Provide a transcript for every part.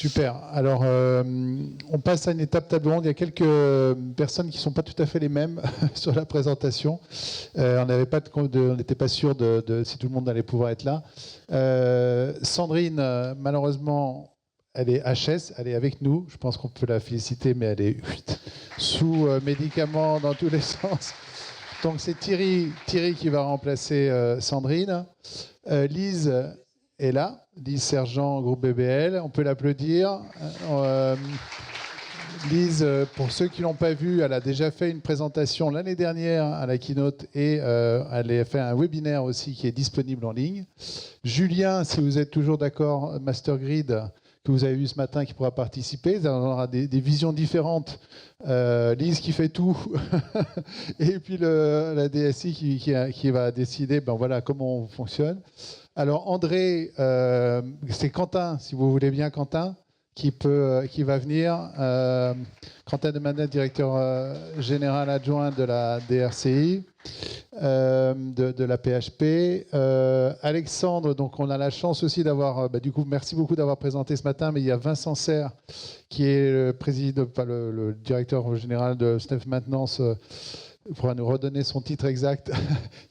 Super. Alors, on passe à une étape table ronde. Il y a quelques personnes qui ne sont pas tout à fait les mêmes sur la présentation. On n'était pas sûr de si tout le monde allait pouvoir être là. Sandrine, malheureusement, elle est HS, elle est avec nous. Je pense qu'on peut la féliciter, mais elle est sous médicaments dans tous les sens. Donc c'est Thierry qui va remplacer Sandrine. Lise est là, Lise Sergent, groupe BBL. On peut l'applaudir. Lise, pour ceux qui ne l'ont pas vue, elle a déjà fait une présentation l'année dernière à la keynote et elle a fait un webinaire aussi qui est disponible en ligne. Julien, si vous êtes toujours d'accord, Master Grid, que vous avez vu ce matin, qui pourra participer. On aura des visions différentes. Lise qui fait tout, et puis la DSI qui va décider voilà, comment on fonctionne. Alors André, c'est Quentin, si vous voulez bien, Quentin, qui va venir. Quentin de Manet, directeur général adjoint de la DRCI, de la PHP. Alexandre, donc on a la chance aussi d'avoir, du coup, merci beaucoup d'avoir présenté ce matin, mais il y a Vincent Serre, qui est le directeur général de SNEF Maintenance, pourra nous redonner son titre exact,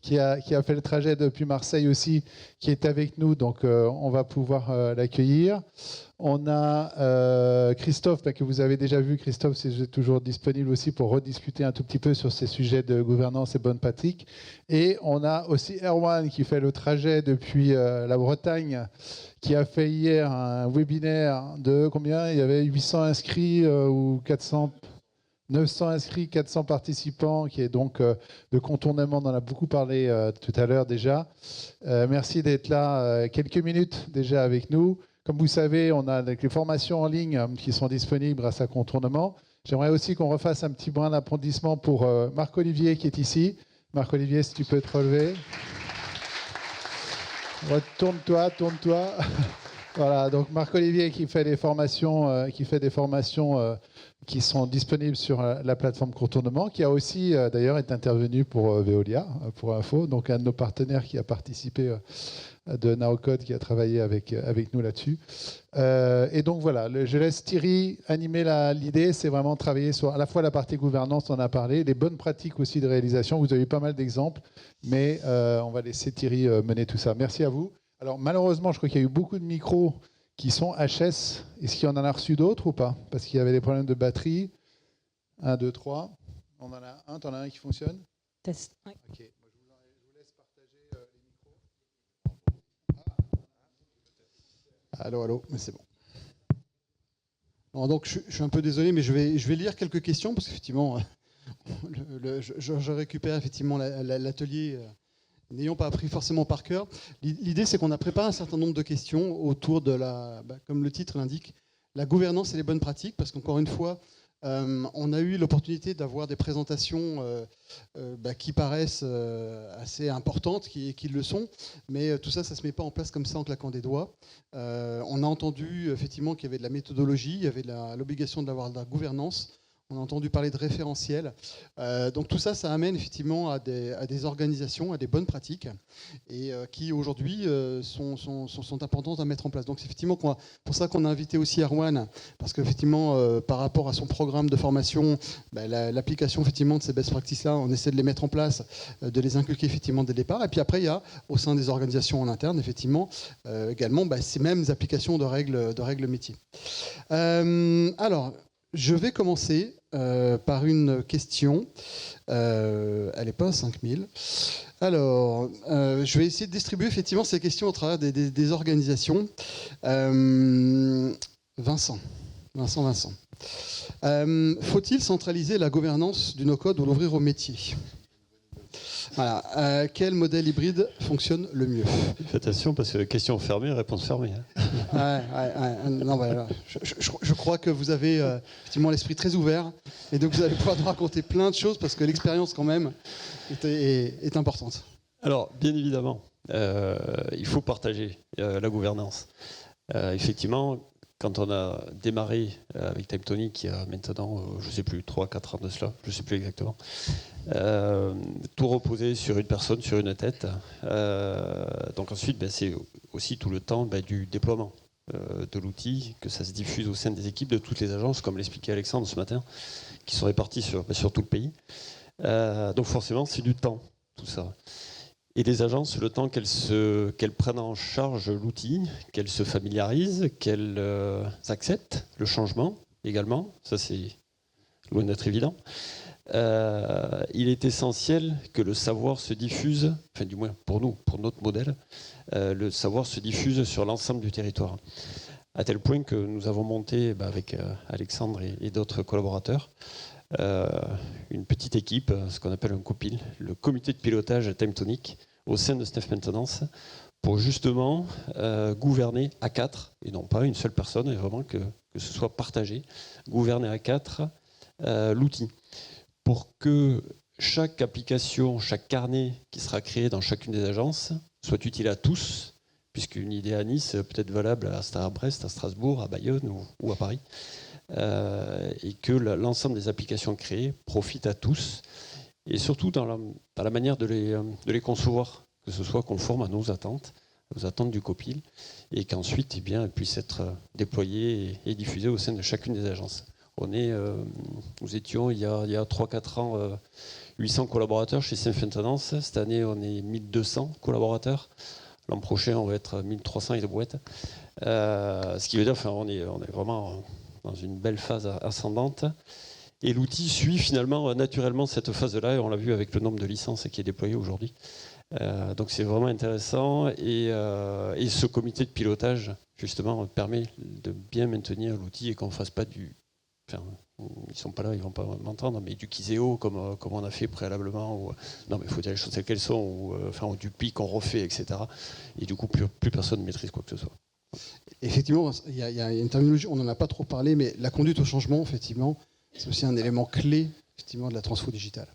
qui a fait le trajet depuis Marseille aussi, qui est avec nous, donc on va pouvoir l'accueillir. On a Christophe, que vous avez déjà vu. Christophe, c'est toujours disponible aussi pour rediscuter un tout petit peu sur ces sujets de gouvernance et bonne pratique. Et on a aussi Erwan qui fait le trajet depuis la Bretagne, qui a fait hier un webinaire de combien? Il y avait 800 inscrits ou 400 900 inscrits, 400 participants, qui est donc de contournement, on en a beaucoup parlé tout à l'heure déjà. Merci d'être là quelques minutes déjà avec nous. Comme vous savez, on a les formations en ligne qui sont disponibles grâce à Contournement. J'aimerais aussi qu'on refasse un petit brin d'applaudissement pour Marc-Olivier qui est ici. Marc-Olivier, si tu peux te relever. Tourne-toi. Voilà, donc Marc-Olivier qui fait des formations, qui sont disponibles sur la plateforme Contournement, qui a aussi d'ailleurs est intervenu pour Veolia, pour info, donc un de nos partenaires qui a participé de Naocode, qui a travaillé avec nous là-dessus. Et donc voilà, je laisse Thierry animer l'idée, c'est vraiment travailler sur à la fois la partie gouvernance, on en a parlé, les bonnes pratiques aussi de réalisation, vous avez eu pas mal d'exemples, mais on va laisser Thierry mener tout ça. Merci à vous. Alors malheureusement, je crois qu'il y a eu beaucoup de micros qui sont HS. Est-ce qu'il y en a reçu d'autres ou pas? Parce qu'il y avait des problèmes de batterie. 1, 2, 3. On en a un. T'en as un qui fonctionne? Test. Oui. Ok. Moi, je vous laisse partager les micros. Allô, mais c'est bon. Bon, donc je suis un peu désolé, mais je vais lire quelques questions parce qu'effectivement, je récupère effectivement l'atelier. N'ayons pas appris forcément par cœur. L'idée, c'est qu'on a préparé un certain nombre de questions autour de comme le titre l'indique, la gouvernance et les bonnes pratiques, parce qu'encore une fois, on a eu l'opportunité d'avoir des présentations qui paraissent assez importantes, qui le sont, mais tout ça, ça ne se met pas en place comme ça en claquant des doigts. On a entendu effectivement qu'il y avait de la méthodologie, il y avait l'obligation d'avoir de la gouvernance. On a entendu parler de référentiels. Donc tout ça, ça amène effectivement à des organisations, à des bonnes pratiques, et qui aujourd'hui sont importantes à mettre en place. Donc c'est effectivement pour ça qu'on a invité aussi Erwan, parce qu'effectivement, par rapport à son programme de formation, l'application effectivement de ces best practices-là, on essaie de les mettre en place, de les inculquer effectivement dès le départ. Et puis après, il y a au sein des organisations en interne, effectivement, également ces mêmes applications de règles métiers. Alors, je vais commencer par une question. Elle n'est pas à 5000. Alors, je vais essayer de distribuer effectivement ces questions au travers des organisations. Vincent. Faut-il centraliser la gouvernance du no-code ou l'ouvrir au métier? Voilà. Quel modèle hybride fonctionne le mieux? Faites attention parce que question fermée, réponse fermée. Hein. Non, je crois que vous avez effectivement l'esprit très ouvert et donc vous allez pouvoir nous raconter plein de choses parce que l'expérience quand même est importante. Alors, bien évidemment, il faut partager la gouvernance. Effectivement, quand on a démarré avec TimeTonic, il y a maintenant, je ne sais plus, 3-4 ans de cela, je ne sais plus exactement, tout reposait sur une personne, sur une tête. Donc ensuite, c'est aussi tout le temps du déploiement. de l'outil, que ça se diffuse au sein des équipes de toutes les agences, comme l'expliquait Alexandre ce matin, qui sont réparties sur tout le pays. Donc forcément, c'est du temps, tout ça. Et les agences, le temps qu'elles prennent en charge l'outil, qu'elles se familiarisent, qu'elles acceptent le changement également, ça c'est loin d'être évident. Il est essentiel que le savoir se diffuse, enfin du moins pour nous, pour notre modèle, le savoir se diffuse sur l'ensemble du territoire. À tel point que nous avons monté, avec Alexandre et d'autres collaborateurs, une petite équipe, ce qu'on appelle un COPIL, le comité de pilotage Timetonic, au sein de SNEF Maintenance, pour justement gouverner à 4, et non pas une seule personne, et vraiment que ce soit partagé, gouverner à 4 l'outil, pour que chaque application, chaque carnet qui sera créé dans chacune des agences soit utile à tous, puisqu'une idée à Nice peut être valable à Brest, à Strasbourg, à Bayonne ou à Paris, et que l'ensemble des applications créées profitent à tous, et surtout dans la manière de les concevoir, que ce soit conforme à nos attentes du COPIL, et qu'ensuite elles puissent être déployées et diffusées au sein de chacune des agences. Nous étions il y a 3-4 ans 800 collaborateurs chez SNEF Maintenance. Cette année, on est 1200 collaborateurs. L'an prochain, on va être 1300 et de brouettes. Ce qui veut dire on est vraiment dans une belle phase ascendante. Et l'outil suit finalement naturellement cette phase-là, et on l'a vu avec le nombre de licences qui est déployé aujourd'hui. Donc c'est vraiment intéressant. Et ce comité de pilotage, justement, permet de bien maintenir l'outil et qu'on ne fasse pas ils sont pas là, ils vont pas m'entendre, mais du Kiséo comme on a fait préalablement, non mais il faut dire les choses telles qu'elles sont, ou du PIC qu'on refait, etc. Et du coup plus personne ne maîtrise quoi que ce soit. Effectivement, il y a une terminologie, on n'en a pas trop parlé, mais la conduite au changement, effectivement, c'est aussi un élément clé effectivement de la transfo digitale.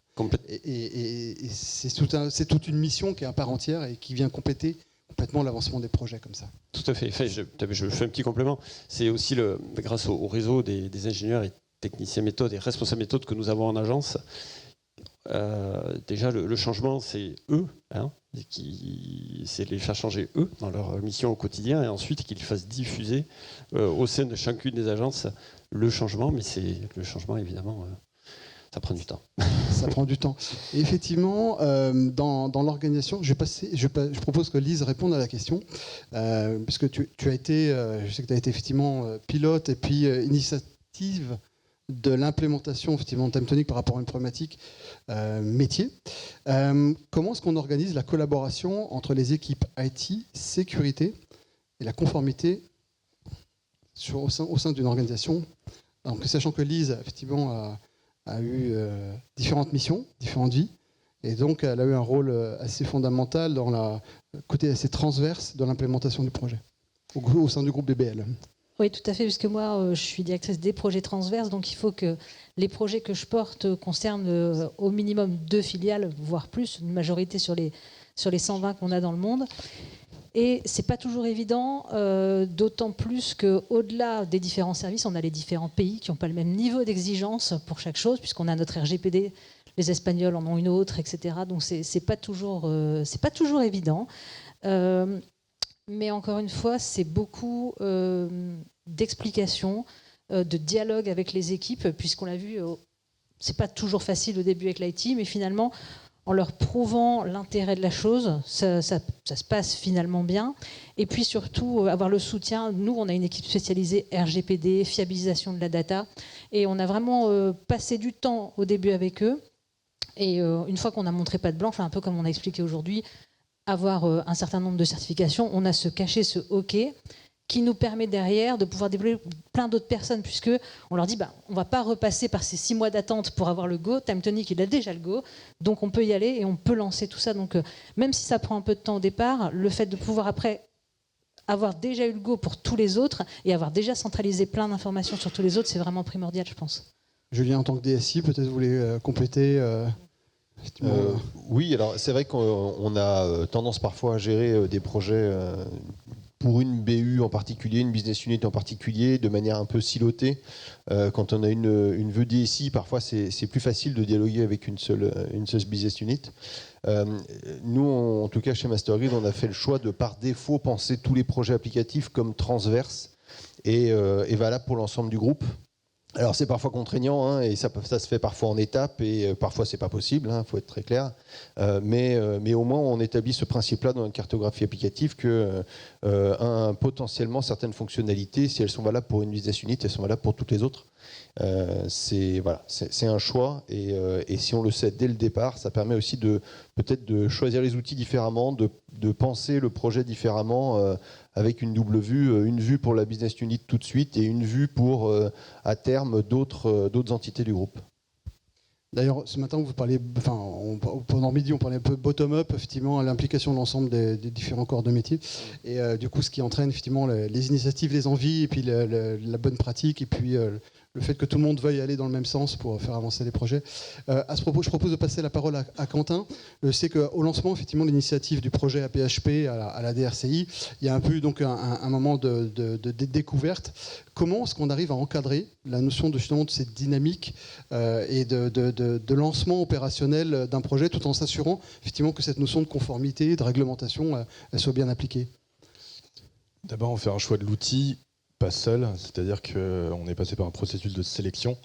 Et c'est toute une mission qui est à part entière et qui vient compléter complètement l'avancement des projets comme ça. Tout à fait. Enfin, je fais un petit complément. C'est aussi grâce au réseau des ingénieurs et techniciens méthodes et responsables méthodes que nous avons en agence. Déjà, le changement, c'est eux, c'est les faire changer eux dans leur mission au quotidien, et ensuite qu'ils fassent diffuser au sein de chacune des agences le changement. Mais c'est le changement, évidemment, ça prend du temps. Ça prend du temps. Et effectivement, dans l'organisation, je propose que Lise réponde à la question, puisque tu as été, je sais que tu as été effectivement pilote et puis initiative de l'implémentation effectivement de Timetonic par rapport à une problématique métier. Comment est-ce qu'on organise la collaboration entre les équipes IT, sécurité et la conformité au sein d'une organisation? Donc, sachant que Lise effectivement a eu différentes missions, différentes vies, et donc elle a eu un rôle assez fondamental dans le côté assez transverse de l'implémentation du projet au sein du groupe BBL. Oui, tout à fait, puisque moi, je suis directrice des projets transverses, donc il faut que les projets que je porte concernent au minimum 2 filiales, voire plus, une majorité sur les 120 qu'on a dans le monde. Et c'est pas toujours évident, d'autant plus qu'au-delà des différents services, on a les différents pays qui n'ont pas le même niveau d'exigence pour chaque chose, puisqu'on a notre RGPD, les Espagnols en ont une autre, etc. Donc c'est pas toujours évident. Mais encore une fois, c'est beaucoup d'explications, de dialogue avec les équipes, puisqu'on l'a vu, c'est pas toujours facile au début avec l'IT, mais finalement, en leur prouvant l'intérêt de la chose, ça se passe finalement bien. Et puis surtout, avoir le soutien. Nous, on a une équipe spécialisée RGPD, fiabilisation de la data, et on a vraiment passé du temps au début avec eux. Et une fois qu'on a montré patte blanche, un peu comme on a expliqué aujourd'hui, avoir un certain nombre de certifications, on a ce cachet, ce OK, qui nous permet derrière de pouvoir développer plein d'autres personnes, puisque on leur dit on ne va pas repasser par ces 6 mois d'attente pour avoir le go. Timetonic, il a déjà le go, donc on peut y aller et on peut lancer tout ça. Donc même si ça prend un peu de temps au départ, le fait de pouvoir après avoir déjà eu le go pour tous les autres et avoir déjà centralisé plein d'informations sur tous les autres, c'est vraiment primordial, je pense. Julien, en tant que DSI, peut-être vous voulez compléter Oui, alors c'est vrai qu'on a tendance parfois à gérer des projets pour une BU en particulier, une business unit en particulier, de manière un peu silotée. Quand on a une vue DSI, parfois c'est plus facile de dialoguer avec une seule business unit. Nous, en tout cas chez MasterGrid, on a fait le choix de par défaut penser tous les projets applicatifs comme transverses et valables pour l'ensemble du groupe. Alors c'est parfois contraignant, hein, et ça se fait parfois en étapes, et parfois c'est pas possible, hein, faut être très clair. Mais au moins on établit ce principe-là dans une cartographie applicative que potentiellement certaines fonctionnalités, si elles sont valables pour une business unit, elles sont valables pour toutes les autres. C'est un choix, et si on le sait dès le départ, ça permet aussi peut-être de choisir les outils différemment, de penser le projet différemment, avec une double vue, une vue pour la business unit tout de suite et une vue pour, à terme, d'autres entités du groupe. D'ailleurs, ce matin, vous parliez, pendant midi, on parlait un peu bottom-up, effectivement, à l'implication de l'ensemble des différents corps de métier. Et du coup, ce qui entraîne effectivement les initiatives, les envies, et puis la bonne pratique, et puis le fait que tout le monde veuille aller dans le même sens pour faire avancer les projets. À ce propos, je propose de passer la parole à Quentin. Je sais qu'au lancement, effectivement, l'initiative du projet APHP à la DRCI, il y a un peu eu donc un moment de découverte. Comment est-ce qu'on arrive à encadrer la notion de cette dynamique et de lancement opérationnel d'un projet, tout en s'assurant effectivement que cette notion de conformité, de réglementation, elle soit bien appliquée? D'abord, on fait un choix de l'outil, pas seul, c'est-à-dire qu'on est passé par un processus de sélection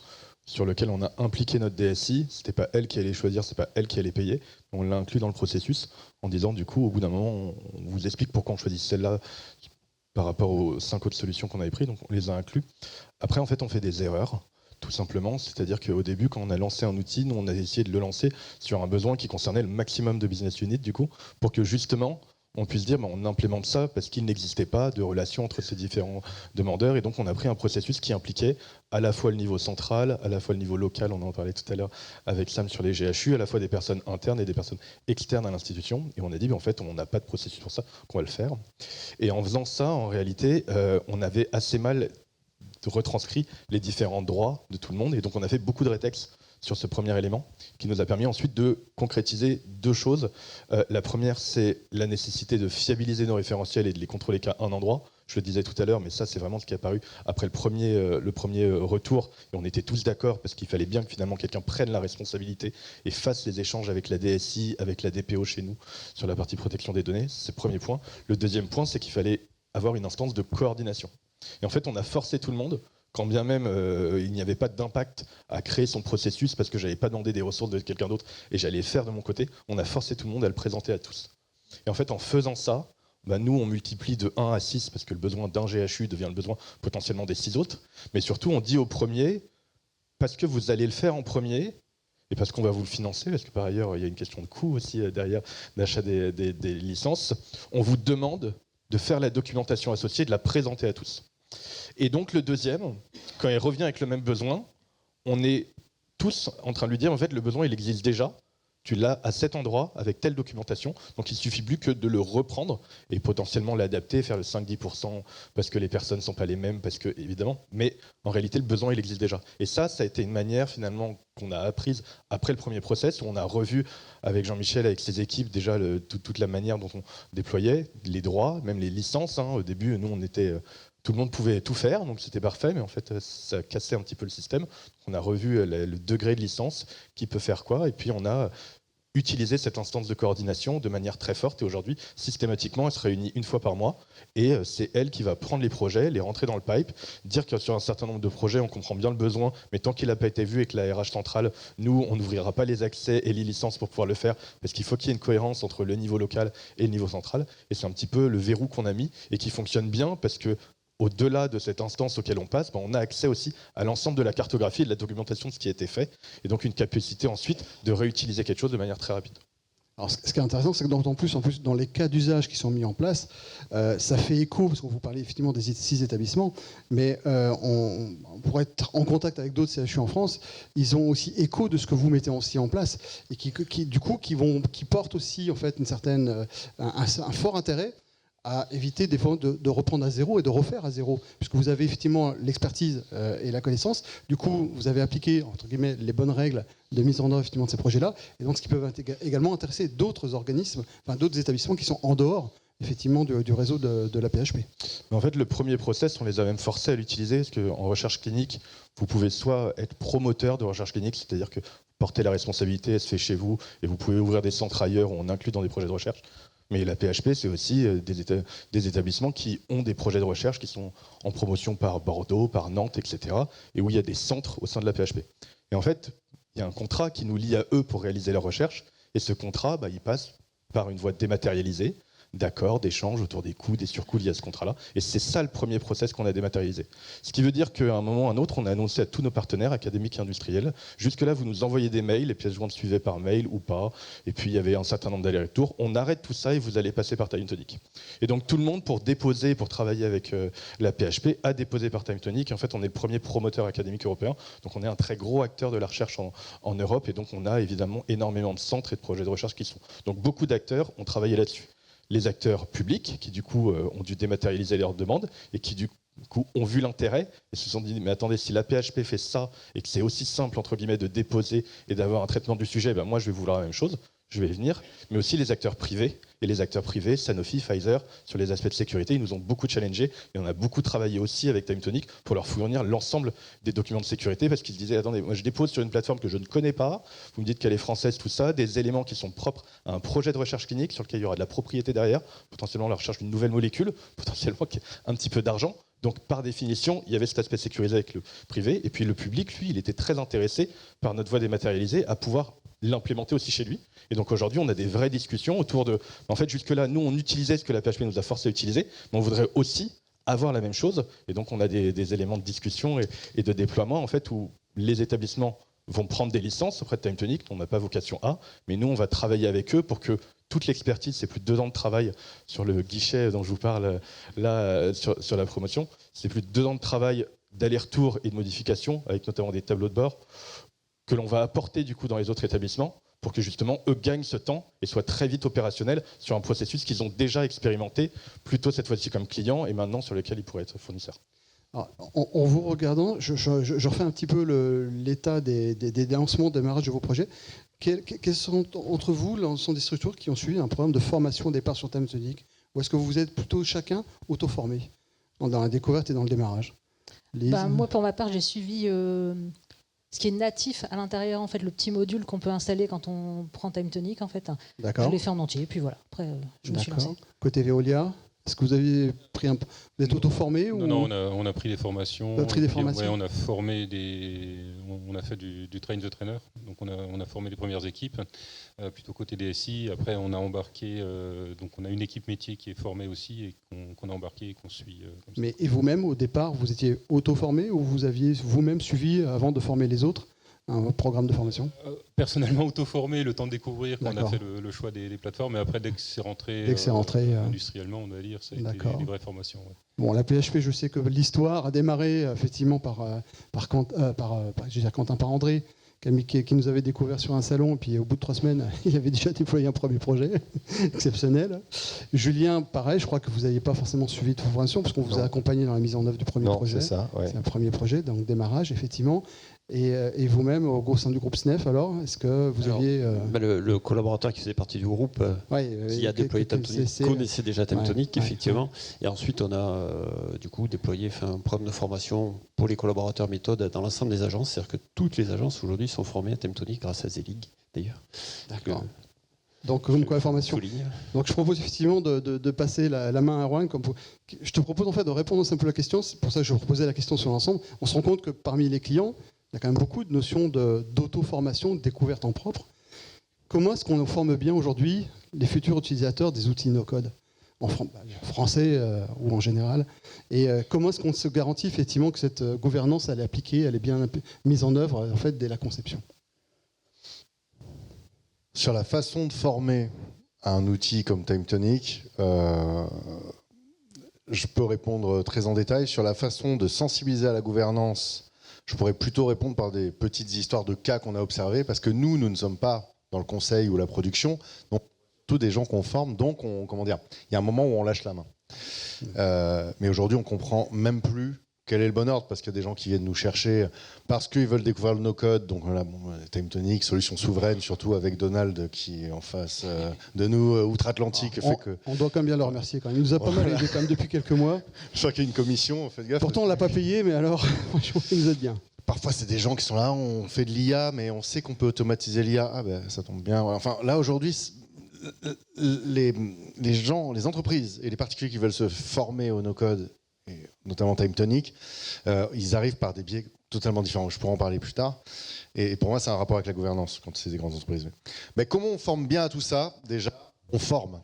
sur lequel on a impliqué notre DSI. C'était pas elle qui allait choisir, c'est pas elle qui allait payer. On l'a inclus dans le processus en disant, du coup, au bout d'un moment, on vous explique pourquoi on choisit celle-là par rapport aux 5 autres solutions qu'on avait prises, donc on les a inclus. Après, en fait, on fait des erreurs, tout simplement. C'est-à-dire qu'au début, quand on a lancé un outil, nous, on a essayé de le lancer sur un besoin qui concernait le maximum de business units, du coup, pour que justement, on puisse dire on implémente ça parce qu'il n'existait pas de relation entre ces différents demandeurs, et donc on a pris un processus qui impliquait à la fois le niveau central, à la fois le niveau local, on en parlait tout à l'heure avec Sam sur les GHU, à la fois des personnes internes et des personnes externes à l'institution, et on a dit en fait on n'a pas de processus pour ça, qu'on va le faire. Et en faisant ça, en réalité, on avait assez mal retranscrit les différents droits de tout le monde, et donc on a fait beaucoup de rétex sur ce premier élément, qui nous a permis ensuite de concrétiser 2 choses. La première, c'est la nécessité de fiabiliser nos référentiels et de les contrôler qu'à un endroit. Je le disais tout à l'heure, mais ça, c'est vraiment ce qui est apparu après le premier retour. Et on était tous d'accord, parce qu'il fallait bien que finalement quelqu'un prenne la responsabilité et fasse les échanges avec la DSI, avec la DPO chez nous, sur la partie protection des données. C'est le premier point. Le deuxième point, c'est qu'il fallait avoir une instance de coordination. Et en fait, on a forcé tout le monde, quand bien même il n'y avait pas d'impact à créer son processus parce que je n'allais pas demander des ressources de quelqu'un d'autre et j'allais le faire de mon côté, on a forcé tout le monde à le présenter à tous. Et en fait, en faisant ça, nous, on multiplie de 1 à 6 parce que le besoin d'un GHU devient le besoin potentiellement des 6 autres. Mais surtout, on dit au premier, parce que vous allez le faire en premier et parce qu'on va vous le financer, parce que par ailleurs, il y a une question de coût aussi derrière l'achat des licences, on vous demande de faire la documentation associée et de la présenter à tous. Et donc le deuxième, quand il revient avec le même besoin, on est tous en train de lui dire en fait le besoin il existe déjà, tu l'as à cet endroit avec telle documentation, donc il suffit plus que de le reprendre et potentiellement l'adapter, faire le 5-10% parce que les personnes ne sont pas les mêmes, parce que évidemment, mais en réalité le besoin il existe déjà. Et ça a été une manière finalement qu'on a apprise après le premier process, où on a revu avec Jean-Michel, avec ses équipes déjà toute la manière dont on déployait les droits, même les licences. Au début, nous on était... Tout le monde pouvait tout faire, donc c'était parfait, mais en fait, ça cassait un petit peu le système. On a revu le degré de licence, qui peut faire quoi, et puis on a utilisé cette instance de coordination de manière très forte, et aujourd'hui, systématiquement, elle se réunit une fois par mois, et c'est elle qui va prendre les projets, les rentrer dans le pipe, dire que sur un certain nombre de projets, on comprend bien le besoin, mais tant qu'il n'a pas été vu et que la RH centrale, nous, on n'ouvrira pas les accès et les licences pour pouvoir le faire, parce qu'il faut qu'il y ait une cohérence entre le niveau local et le niveau central, et c'est un petit peu le verrou qu'on a mis, et qui fonctionne bien, parce que au-delà de cette instance auquel on passe, on a accès aussi à l'ensemble de la cartographie et de la documentation de ce qui a été fait, et donc une capacité ensuite de réutiliser quelque chose de manière très rapide. Alors, ce qui est intéressant, c'est que en plus, dans les cas d'usage qui sont mis en place, ça fait écho, parce que vous parlez effectivement des 6 établissements, mais on pourrait être en contact avec d'autres CHU en France, ils ont aussi écho de ce que vous mettez aussi en place, et qui portent aussi en fait un fort intérêt à éviter des fois de reprendre à zéro et de refaire à zéro, puisque vous avez effectivement l'expertise et la connaissance. Du coup, vous avez appliqué entre guillemets les bonnes règles de mise en œuvre effectivement de ces projets-là, et donc ce qui peut également intéresser d'autres organismes, enfin d'autres établissements qui sont en dehors effectivement du réseau de la PHP. Mais en fait, le premier process, on les a même forcés à l'utiliser, parce qu'en recherche clinique, vous pouvez soit être promoteur de recherche clinique, c'est-à-dire que porter la responsabilité, elle se fait chez vous, et vous pouvez ouvrir des centres ailleurs où on inclut dans des projets de recherche. Mais la PHP, c'est aussi des établissements qui ont des projets de recherche qui sont en promotion par Bordeaux, par Nantes, etc., et où il y a des centres au sein de la PHP. Et en fait, il y a un contrat qui nous lie à eux pour réaliser leur recherche, et ce contrat, il passe par une voie dématérialisée, d'accords, d'échanges autour des coûts, des surcoûts liés à ce contrat-là. Et c'est ça le premier process qu'on a dématérialisé. Ce qui veut dire qu'à un moment ou à un autre, on a annoncé à tous nos partenaires académiques et industriels, jusque-là, vous nous envoyez des mails, les pièces jointes suivaient par mail ou pas, et puis il y avait un certain nombre d'allers-retours. On arrête tout ça et vous allez passer par TimeTonic. Et donc tout le monde, pour déposer, pour travailler avec la PHP, a déposé par TimeTonic. En fait, on est le premier promoteur académique européen, donc on est un très gros acteur de la recherche en Europe, et donc on a évidemment énormément de centres et de projets de recherche qui sont. Donc beaucoup d'acteurs ont travaillé là-dessus. Les acteurs publics, qui du coup ont dû dématérialiser leurs demandes et qui du coup ont vu l'intérêt et se sont dit mais attendez, si la PHP fait ça et que c'est aussi simple entre guillemets de déposer et d'avoir un traitement du sujet, moi je vais vouloir la même chose, je vais venir. Mais aussi les acteurs privés, et les acteurs privés, Sanofi, Pfizer, sur les aspects de sécurité, ils nous ont beaucoup challengés et on a beaucoup travaillé aussi avec TimeTonic pour leur fournir l'ensemble des documents de sécurité parce qu'ils se disaient attendez, moi je dépose sur une plateforme que je ne connais pas, vous me dites qu'elle est française, tout ça, des éléments qui sont propres à un projet de recherche clinique sur lequel il y aura de la propriété derrière, potentiellement la recherche d'une nouvelle molécule, potentiellement un petit peu d'argent. Donc par définition, il y avait cet aspect sécurisé avec le privé, et puis le public, lui, il était très intéressé par notre voie dématérialisée à pouvoir l'implémenter aussi chez lui. Et donc aujourd'hui, on a des vraies discussions autour de... En fait, jusque-là, nous, on utilisait ce que la PHP nous a forcé à utiliser, mais on voudrait aussi avoir la même chose. Et donc on a des éléments de discussion et de déploiement, en fait, où les établissements vont prendre des licences auprès de TimeTonic, on n'a pas vocation à, mais nous, on va travailler avec eux pour que toute l'expertise, c'est plus de 2 ans de travail sur le guichet dont je vous parle là, sur la promotion, c'est plus de 2 ans de travail d'aller-retour et de modification, avec notamment des tableaux de bord, que l'on va apporter du coup dans les autres établissements, pour que justement eux gagnent ce temps et soient très vite opérationnels sur un processus qu'ils ont déjà expérimenté, plutôt cette fois-ci comme client, et maintenant sur lequel ils pourraient être fournisseurs. Alors, en vous regardant, je refais un petit peu l'état des lancements, démarrage de vos projets. Quelles sont entre vous sont des structures qui ont suivi un programme de formation au départ sur TimeTonic, ou est-ce que vous êtes plutôt chacun auto-formé dans la découverte et dans le démarrage? Moi, pour ma part, j'ai suivi ce qui est natif à l'intérieur, en fait, le petit module qu'on peut installer quand on prend TimeTonic, en fait. D'accord. Je l'ai fait en entier, puis voilà. Après, je me suis lancé. Côté Veolia, est-ce que vous avez pris vous êtes auto-formé ou... Non, on a pris des formations. Vous avez pris des formations. On a formé on a fait du train the trainer. Donc on a formé les premières équipes, plutôt côté DSI. Après, on a embarqué. Donc on a une équipe métier qui est formée aussi et qu'on a embarqué et qu'on suit. Comme ça. Mais et vous-même, au départ, vous étiez auto-formé ou vous aviez vous-même suivi, avant de former les autres, un programme de formation? Personnellement auto-formé, le temps de découvrir quand on a fait le choix des plateformes, mais après dès que c'est rentré, industriellement, on va dire, ça a été des vraies formations. Ouais. Bon, la PHP, je sais que l'histoire a démarré effectivement par Quentin par André, qui nous avait découvert sur un salon, et puis au bout de 3 semaines, il avait déjà déployé un premier projet exceptionnel. Julien, pareil, je crois que vous n'aviez pas forcément suivi de formation, parce qu'on vous a accompagné dans la mise en œuvre du premier projet. C'est ça, ouais. C'est un premier projet, donc démarrage, effectivement. Et vous-même, au sein du groupe SNEF, alors, est-ce que vous aviez... Le collaborateur qui faisait partie du groupe, qui a déployé TimeTonic, connaissait déjà TimeTonic, effectivement. Et ensuite, on a du coup déployé un programme de formation pour les collaborateurs méthode dans l'ensemble des agences. C'est-à-dire que toutes les agences aujourd'hui sont formées à TimeTonic grâce à Zelig, d'ailleurs. D'accord. Donc, comme quoi la formation. Donc, je propose effectivement de passer la main à Erwan. Je te propose en fait de répondre un peu à la question. C'est pour ça que je reposais la question sur l'ensemble. On se rend compte que parmi les clients, il y a quand même beaucoup de notions d'auto-formation, de découverte en propre. Comment est-ce qu'on forme bien aujourd'hui les futurs utilisateurs des outils no-code, en français ou en général? Et comment est-ce qu'on se garantit effectivement que cette gouvernance, elle est appliquée, elle est bien mise en œuvre en fait, dès la conception? Sur la façon de former un outil comme TimeTonic, je peux répondre très en détail. Sur la façon de sensibiliser à la gouvernance, je pourrais plutôt répondre par des petites histoires de cas qu'on a observés, parce que nous ne sommes pas dans le conseil ou la production, donc tous des gens qu'on forme, donc il y a un moment où on lâche la main. Mais aujourd'hui, on comprend même plus quel est le bon ordre, parce qu'il y a des gens qui viennent nous chercher parce qu'ils veulent découvrir le no-code. Donc voilà, TimeTonic, solution souveraine, surtout avec Donald qui est en face de nous, outre-Atlantique. On doit quand même bien le remercier. Quand même. Il nous a pas mal aidé quand même depuis quelques mois. Je crois qu'il y a une commission, faites gaffe. Pourtant, on l'a pas payé, mais alors, franchement, il nous aide bien. Parfois, c'est des gens qui sont là, on fait de l'IA, mais on sait qu'on peut automatiser l'IA. Ah ben, ça tombe bien. Enfin, là, aujourd'hui, les gens, les entreprises et les particuliers qui veulent se former au no-code, et notamment TimeTonic, ils arrivent par des biais totalement différents. Je pourrais en parler plus tard. Et pour moi, c'est un rapport avec la gouvernance quand c'est des grandes entreprises. Mais comment on forme bien à tout ça? Déjà, on forme.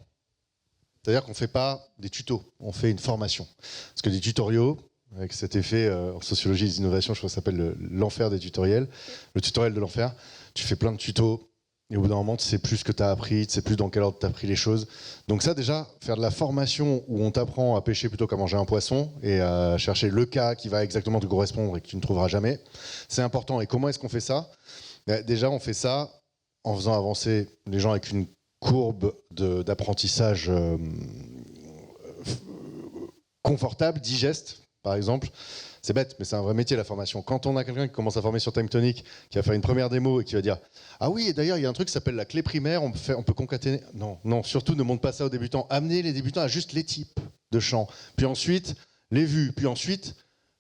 C'est-à-dire qu'on ne fait pas des tutos, on fait une formation. Parce que des tutoriaux, avec cet effet en sociologie des innovations, je crois que ça s'appelle l'enfer des tutoriels, le tutoriel de l'enfer, tu fais plein de tutos, et au bout d'un moment, tu sais plus ce que tu as appris, tu sais plus dans quel ordre tu as appris les choses. Donc ça, déjà, faire de la formation où on t'apprend à pêcher plutôt qu'à manger un poisson, et à chercher le cas qui va exactement te correspondre et que tu ne trouveras jamais, c'est important. Et comment est-ce qu'on fait ça? Déjà, on fait ça en faisant avancer les gens avec une courbe d'apprentissage confortable, digeste, par exemple. C'est bête, mais c'est un vrai métier, la formation. Quand on a quelqu'un qui commence à former sur TimeTonic, qui va faire une première démo et qui va dire « Ah oui, et d'ailleurs, il y a un truc qui s'appelle la clé primaire, on peut concaténer... » Non, surtout, ne montre pas ça aux débutants. Amenez les débutants à juste les types de champs. Puis ensuite, les vues. Puis ensuite,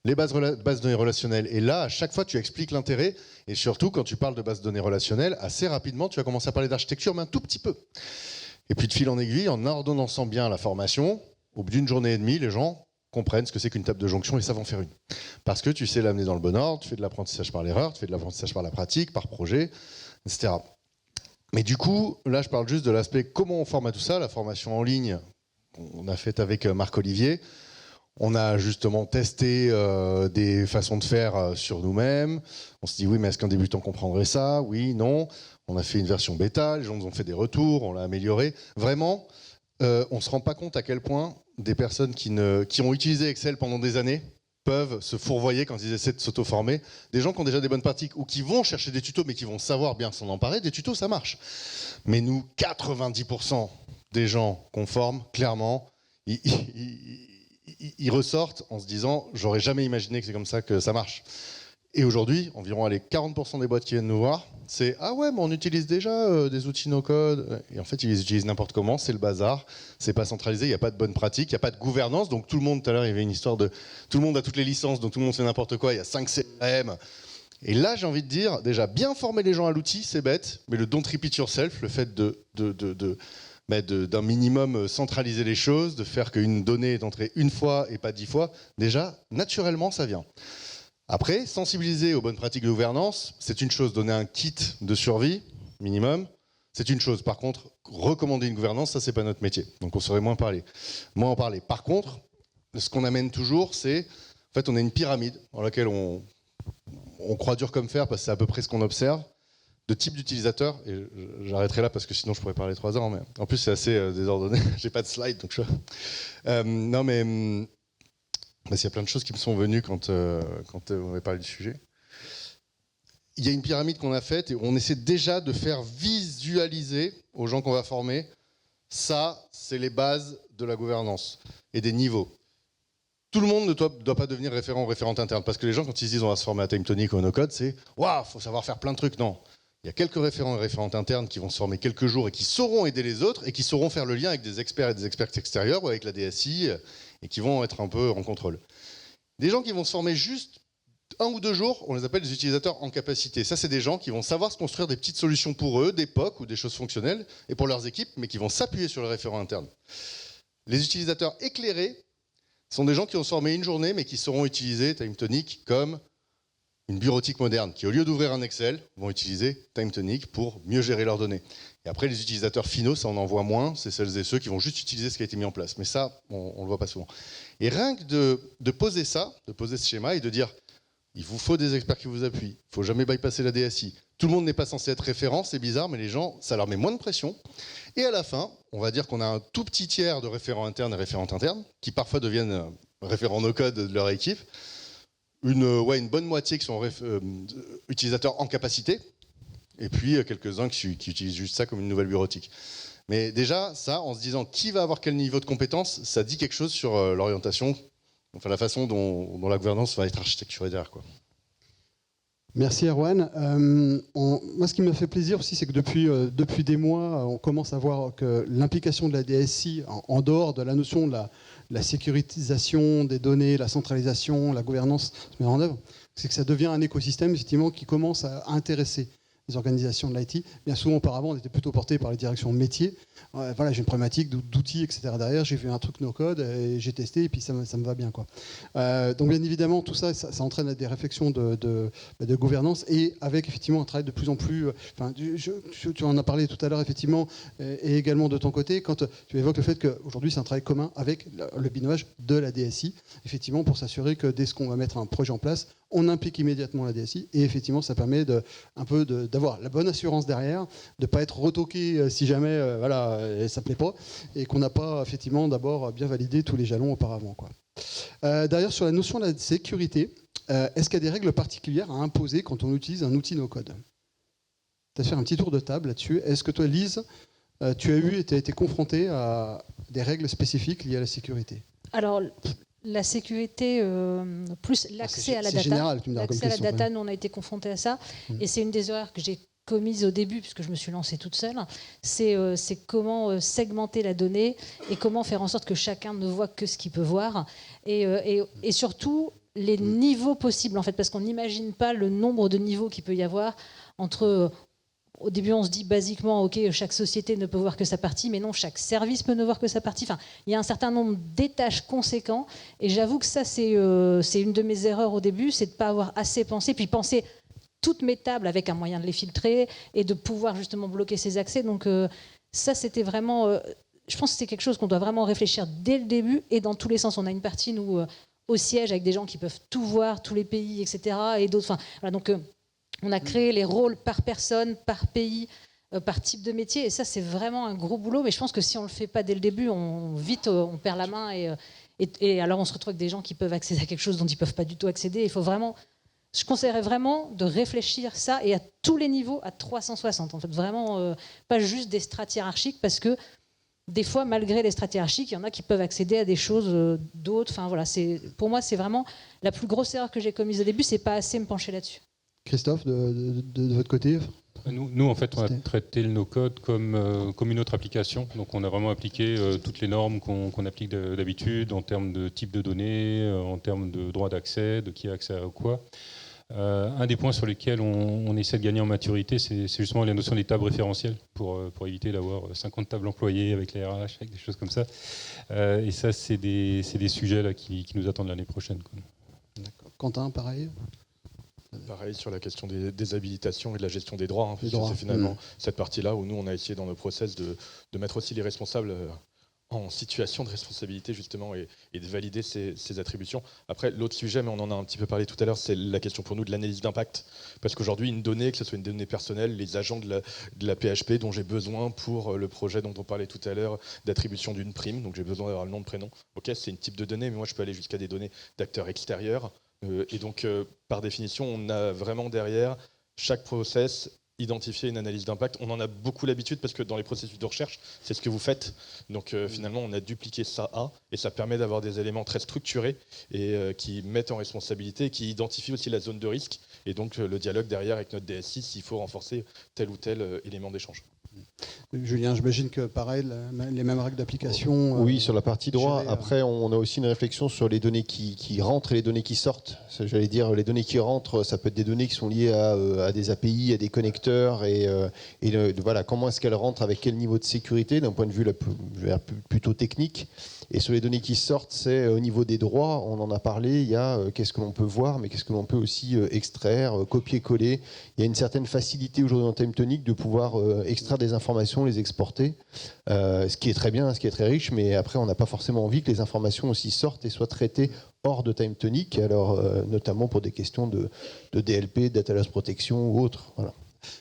les bases de données relationnelles. Et là, à chaque fois, tu expliques l'intérêt. Et surtout, quand tu parles de bases de données relationnelles, assez rapidement, tu vas commencer à parler d'architecture, mais un tout petit peu. Et puis, de fil en aiguille, en ordonnançant bien la formation, au bout d'une journée et demie, les gens comprennent ce que c'est qu'une table de jonction et savent en faire une. Parce que tu sais l'amener dans le bon ordre, tu fais de l'apprentissage par l'erreur, tu fais de l'apprentissage par la pratique, par projet, etc. Mais du coup, là, je parle juste de l'aspect comment on forme à tout ça, la formation en ligne qu'on a faite avec Marc-Olivier. On a justement testé des façons de faire sur nous-mêmes. On se dit, oui, mais est-ce qu'un débutant comprendrait ça? Oui, non. On a fait une version bêta, les gens nous ont fait des retours, on l'a amélioré. Vraiment, on ne se rend pas compte à quel point des personnes qui ont utilisé Excel pendant des années peuvent se fourvoyer quand ils essaient de s'auto-former. Des gens qui ont déjà des bonnes pratiques ou qui vont chercher des tutos mais qui vont savoir bien s'en emparer, des tutos ça marche. Mais nous, 90% des gens qu'on forme, clairement, ils ressortent en se disant « j'aurais jamais imaginé que c'est comme ça que ça marche ». Et aujourd'hui, environ 40% des boîtes qui viennent nous voir, c'est « ah ouais, mais on utilise déjà des outils no-code ». Et en fait, ils les utilisent n'importe comment, c'est le bazar, c'est pas centralisé, il n'y a pas de bonne pratique, il n'y a pas de gouvernance. Donc tout le monde, tout à l'heure, il y avait une histoire de tout le monde a toutes les licences, donc tout le monde fait n'importe quoi, il y a 5 CRM. Et là, j'ai envie de dire, déjà, bien former les gens à l'outil, c'est bête, mais le don't repeat yourself, le fait d'un minimum centraliser les choses, de faire qu'une donnée est entrée une fois et pas 10 fois, déjà, naturellement, ça vient. Après, sensibiliser aux bonnes pratiques de gouvernance, c'est une chose. Donner un kit de survie, minimum, c'est une chose. Par contre, recommander une gouvernance, ça, c'est pas notre métier. Donc, on saurait moins en parler. Par contre, ce qu'on amène toujours, c'est... En fait, on a une pyramide dans laquelle on croit dur comme fer, parce que c'est à peu près ce qu'on observe, de type d'utilisateur. Et j'arrêterai là, parce que sinon, je pourrais parler 3 heures. Mais en plus, c'est assez désordonné. J'ai pas de slide, donc non, mais... Parce qu'il y a plein de choses qui me sont venues quand on avait parlé du sujet. Il y a une pyramide qu'on a faite et on essaie déjà de faire visualiser aux gens qu'on va former. Ça, c'est les bases de la gouvernance et des niveaux. Tout le monde ne doit pas devenir référent ou référente interne. Parce que les gens, quand ils se disent on va se former à TimeTonic ou au no-code, c'est « waouh, il faut savoir faire plein de trucs ». Non. Il y a quelques référents et référentes internes qui vont se former quelques jours et qui sauront aider les autres et qui sauront faire le lien avec des experts et des experts extérieurs ou avec la DSI et qui vont être un peu en contrôle. Des gens qui vont se former juste 1 ou 2 jours, on les appelle des utilisateurs en capacité. Ça, c'est des gens qui vont savoir se construire des petites solutions pour eux, d'époque ou des choses fonctionnelles, et pour leurs équipes, mais qui vont s'appuyer sur le référent interne. Les utilisateurs éclairés sont des gens qui ont se formé une journée, mais qui sauront utiliser TimeTonic comme une bureautique moderne, qui au lieu d'ouvrir un Excel, vont utiliser TimeTonic pour mieux gérer leurs données. Et après, les utilisateurs finaux, ça on en voit moins, c'est celles et ceux qui vont juste utiliser ce qui a été mis en place. Mais ça, on ne le voit pas souvent. Et rien que de poser ça, de poser ce schéma et de dire, il vous faut des experts qui vous appuient, il ne faut jamais bypasser la DSI. Tout le monde n'est pas censé être référent, c'est bizarre, mais les gens, ça leur met moins de pression. Et à la fin, on va dire qu'on a un tout petit tiers de référents internes et référentes internes, qui parfois deviennent référents no-code de leur équipe. Une bonne moitié qui sont utilisateurs en capacité, et puis quelques-uns qui utilisent juste ça comme une nouvelle bureautique. Mais déjà, ça, en se disant qui va avoir quel niveau de compétence, ça dit quelque chose sur l'orientation enfin la façon dont la gouvernance va être architecturée derrière, quoi. Merci Erwan. Moi, ce qui me fait plaisir aussi, c'est que depuis des mois, on commence à voir que l'implication de la DSI, en dehors de la notion de la sécurisation des données, la centralisation, la gouvernance se met en œuvre, c'est que ça devient un écosystème effectivement qui commence à intéresser les organisations de l'IT. Bien souvent, auparavant, on était plutôt porté par les directions de métier. Voilà, j'ai une problématique d'outils, etc. derrière, j'ai vu un truc no-code, et j'ai testé, et puis ça me va bien, quoi. Donc, bien évidemment, tout ça, ça entraîne des réflexions de gouvernance, et avec, effectivement, un travail de plus en plus... Enfin, tu en as parlé tout à l'heure, effectivement, et également de ton côté, quand tu évoques le fait qu'aujourd'hui, c'est un travail commun avec le binôme de la DSI, effectivement, pour s'assurer que dès qu'on va mettre un projet en place, on implique immédiatement la DSI, et effectivement, ça permet d'avoir la bonne assurance derrière, de ne pas être retoqué si jamais ça ne plaît pas, et qu'on n'a pas effectivement d'abord bien validé tous les jalons auparavant, quoi. D'ailleurs, sur la notion de la sécurité, est-ce qu'il y a des règles particulières à imposer quand on utilise un outil no-code ? Tu vas faire un petit tour de table là-dessus. Est-ce que toi, Lise, tu as été confrontée à des règles spécifiques liées à la sécurité ? Alors, la sécurité, plus l'accès à la data. Général, tu me l'accès à la data, nous, on a été confrontés à ça. Et c'est une des erreurs que j'ai commises au début, puisque je me suis lancée toute seule. C'est comment segmenter la donnée et comment faire en sorte que chacun ne voit que ce qu'il peut voir. Et surtout, les niveaux possibles, en fait, parce qu'on n'imagine pas le nombre de niveaux qu'il peut y avoir entre... Au début, on se dit basiquement, ok, chaque société ne peut voir que sa partie, mais non, chaque service peut ne voir que sa partie. Enfin, il y a un certain nombre d'étages conséquents, et j'avoue que ça, c'est une de mes erreurs au début, c'est de ne pas avoir assez pensé, puis penser toutes mes tables avec un moyen de les filtrer et de pouvoir justement bloquer ces accès. Donc ça, c'était vraiment... je pense que c'est quelque chose qu'on doit vraiment réfléchir dès le début, et dans tous les sens. On a une partie, nous, au siège, avec des gens qui peuvent tout voir, tous les pays, etc., et d'autres... Enfin, voilà, donc... on a créé les rôles par personne, par pays, par type de métier. Et ça, c'est vraiment un gros boulot. Mais je pense que si on ne le fait pas dès le début, on perd la main. Et alors, on se retrouve avec des gens qui peuvent accéder à quelque chose dont ils ne peuvent pas du tout accéder. Il faut vraiment... Je conseillerais vraiment de réfléchir ça, et à tous les niveaux, à 360. En fait, vraiment, pas juste des strates hiérarchiques, parce que des fois, malgré les strates hiérarchiques, il y en a qui peuvent accéder à des choses d'autres. Enfin, voilà, pour moi, c'est vraiment la plus grosse erreur que j'ai commise au début. C'est pas assez me pencher là-dessus. Christophe, de votre côté ? Nous, en fait, on a traité le no-code comme une autre application. Donc, on a vraiment appliqué toutes les normes qu'on applique d'habitude en termes de type de données, en termes de droit d'accès, de qui a accès à quoi. Un des points sur lesquels on essaie de gagner en maturité, c'est justement la notion des tables référentielles pour éviter d'avoir 50 tables employées avec les RH, avec des choses comme ça. Et ça, c'est des sujets là, qui nous attendent l'année prochaine, quoi. D'accord. Quentin, pareil ? Pareil sur la question des habilitations et de la gestion des droits. Les droits. C'est finalement cette partie-là où nous, on a essayé dans nos process de mettre aussi les responsables en situation de responsabilité justement et de valider ces attributions. Après, l'autre sujet, mais on en a un petit peu parlé tout à l'heure, c'est la question pour nous de l'analyse d'impact. Parce qu'aujourd'hui, une donnée, que ce soit une donnée personnelle, les agents de la PHP dont j'ai besoin pour le projet dont on parlait tout à l'heure d'attribution d'une prime, donc j'ai besoin d'avoir le nom, de prénom. Ok, c'est une type de donnée, mais moi je peux aller jusqu'à des données d'acteurs extérieurs. Et donc, par définition, on a vraiment derrière chaque process identifié une analyse d'impact. On en a beaucoup l'habitude parce que dans les processus de recherche, c'est ce que vous faites. Donc finalement, on a dupliqué ça et ça permet d'avoir des éléments très structurés et qui mettent en responsabilité et qui identifient aussi la zone de risque et donc le dialogue derrière avec notre DSI s'il faut renforcer tel ou tel élément d'échange. Julien, j'imagine que pareil, les mêmes règles d'application. Oui, sur la partie droit. Après, on a aussi une réflexion sur les données qui rentrent et les données qui sortent. J'allais dire, les données qui rentrent, ça peut être des données qui sont liées à des API, à des connecteurs, et voilà, comment est-ce qu'elles rentrent, avec quel niveau de sécurité, d'un point de vue plutôt technique. Et sur les données qui sortent, c'est au niveau des droits, on en a parlé, il y a qu'est-ce que l'on peut voir, mais qu'est-ce que l'on peut aussi extraire, copier-coller. Il y a une certaine facilité aujourd'hui en Timetonic de pouvoir extraire des informations, les exporter, ce qui est très bien, ce qui est très riche, mais après on n'a pas forcément envie que les informations aussi sortent et soient traitées hors de Timetonic, alors notamment pour des questions de DLP, Data Loss Protection ou autres. Voilà.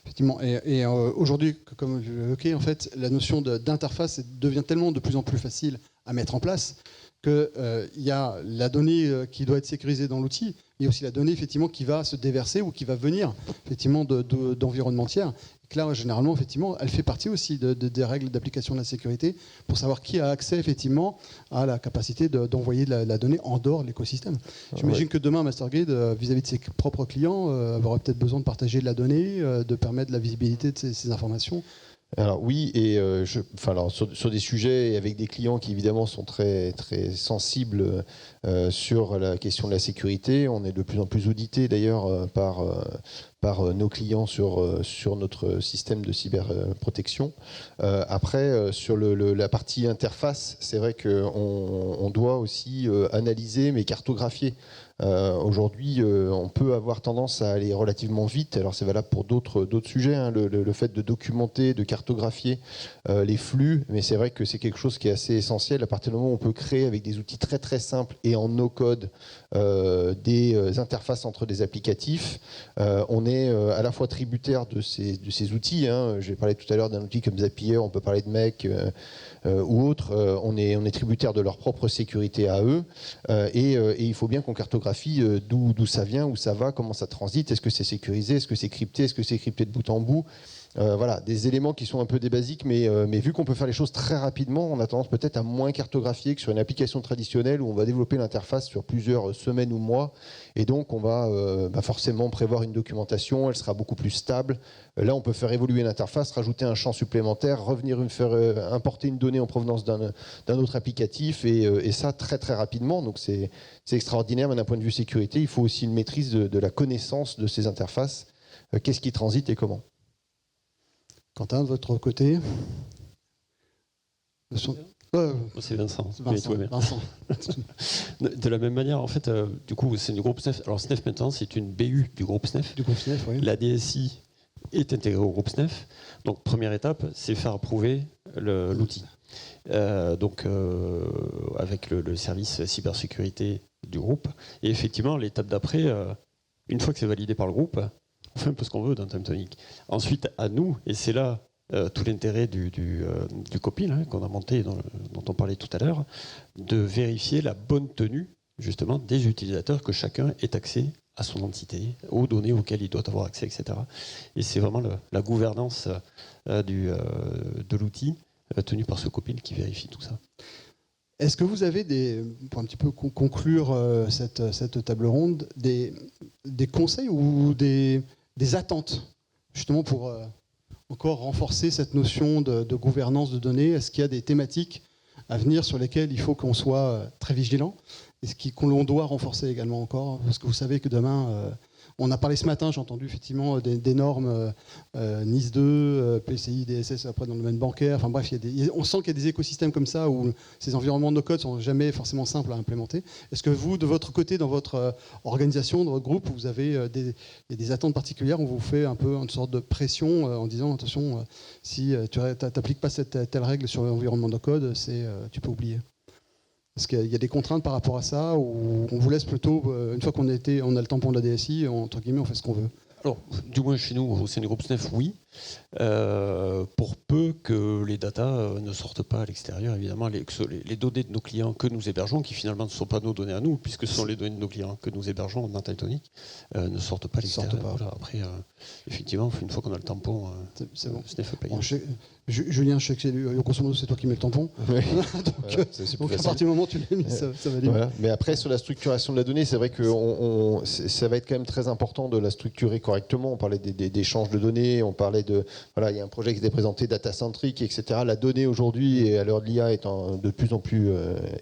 Effectivement, et aujourd'hui, comme je l'évoquais, en fait, la notion d'interface devient tellement de plus en plus facile à mettre en place qu'il y a la donnée qui doit être sécurisée dans l'outil, il y a aussi la donnée effectivement qui va se déverser ou qui va venir effectivement d'environnement tiers. Et que là, généralement, effectivement, elle fait partie aussi des règles d'application de la sécurité pour savoir qui a accès effectivement à la capacité d'envoyer de la donnée en dehors de l'écosystème. J'imagine que demain, Mastergrid, vis-à-vis de ses propres clients, aura peut-être besoin de partager de la donnée, de permettre la visibilité de ces informations. Alors oui, et sur des sujets et avec des clients qui évidemment sont très, très sensibles sur la question de la sécurité, on est de plus en plus audité d'ailleurs par nos clients sur notre système de cyberprotection. Après, sur la partie interface, c'est vrai qu'on doit aussi analyser mais cartographier. Aujourd'hui, on peut avoir tendance à aller relativement vite. Alors c'est valable pour d'autres sujets, hein, le fait de documenter, de cartographier les flux, mais c'est vrai que c'est quelque chose qui est assez essentiel. À partir du moment où on peut créer avec des outils très très simples et en no-code des interfaces entre des applicatifs, on est à la fois tributaire de ces outils. Hein. J'ai parlé tout à l'heure d'un outil comme Zapier, on peut parler de MEC ou autre. On est tributaire de leur propre sécurité à eux, et il faut bien qu'on cartographie d'où ça vient, où ça va, comment ça transite, est-ce que c'est sécurisé, est-ce que c'est crypté, est-ce que c'est crypté de bout en bout. Voilà, des éléments qui sont un peu des basiques, mais vu qu'on peut faire les choses très rapidement, on a tendance peut-être à moins cartographier que sur une application traditionnelle où on va développer l'interface sur plusieurs semaines ou mois, et donc on va forcément prévoir une documentation, elle sera beaucoup plus stable. Là, on peut faire évoluer l'interface, rajouter un champ supplémentaire, revenir importer une donnée en provenance d'un autre applicatif, et ça très très rapidement. Donc c'est extraordinaire, mais d'un point de vue sécurité, il faut aussi une maîtrise de la connaissance de ces interfaces. Qu'est-ce qui transite et comment ? Quentin, de votre côté. C'est Vincent. Vincent. De la même manière, en fait, du coup, c'est du groupe SNEF. Alors SNEF maintenant, c'est une BU du groupe SNEF. Du groupe SNEF, oui. La DSI est intégrée au groupe SNEF. Donc première étape, c'est faire approuver l'outil. Avec le service cybersécurité du groupe. Et effectivement, l'étape d'après, une fois que c'est validé par le groupe, on fait un peu ce qu'on veut dans TimeTonic. Ensuite, à nous, et c'est là tout l'intérêt du copil qu'on a monté, dont on parlait tout à l'heure, de vérifier la bonne tenue justement des utilisateurs, que chacun ait accès à son entité, aux données auxquelles il doit avoir accès, etc. Et c'est vraiment la gouvernance de l'outil tenu par ce copil qui vérifie tout ça. Est-ce que vous avez, pour un petit peu conclure cette table ronde, des conseils ou des attentes, justement pour encore renforcer cette notion de gouvernance de données? Est-ce qu'il y a des thématiques à venir sur lesquelles il faut qu'on soit très vigilant? Est-ce qu'on doit renforcer également encore? Parce que vous savez que demain, on a parlé ce matin, j'ai entendu effectivement des normes NIS 2, PCI, DSS après dans le domaine bancaire. Enfin bref, on sent qu'il y a des écosystèmes comme ça où ces environnements no-code sont jamais forcément simples à implémenter. Est-ce que vous, de votre côté, dans votre organisation, dans votre groupe, vous avez des attentes particulières? On vous fait un peu une sorte de pression en disant attention, si tu n'appliques pas telle règle sur l'environnement no-code, tu peux oublier? Est-ce qu'il y a des contraintes par rapport à ça, ou on vous laisse plutôt, une fois qu'on a le tampon de la DSI, entre guillemets, on fait ce qu'on veut? Alors, du moins chez nous, au sein du groupe SNEF, oui. Pour peu que les datas ne sortent pas à l'extérieur, évidemment, les données de nos clients que nous hébergeons, qui finalement ne sont pas nos données à nous, puisque ce sont les données de nos clients que nous hébergeons dans TimeTonic, ne sortent pas à l'extérieur. Voilà, après, effectivement, une fois qu'on a le tampon, c'est bon. SNEF paye. Bon, Julien, je sais que grosso modo, c'est toi qui mets le tampon. Oui. donc à partir du moment où tu l'as mis, ça va dire. Voilà. Mais après, sur la structuration de la donnée, c'est vrai que ça va être quand même très important de la structurer correctement. On parlait des échanges de données, on parlait il y a un projet qui était présenté, data-centric, etc. La donnée aujourd'hui, et à l'heure de l'IA, est de plus en plus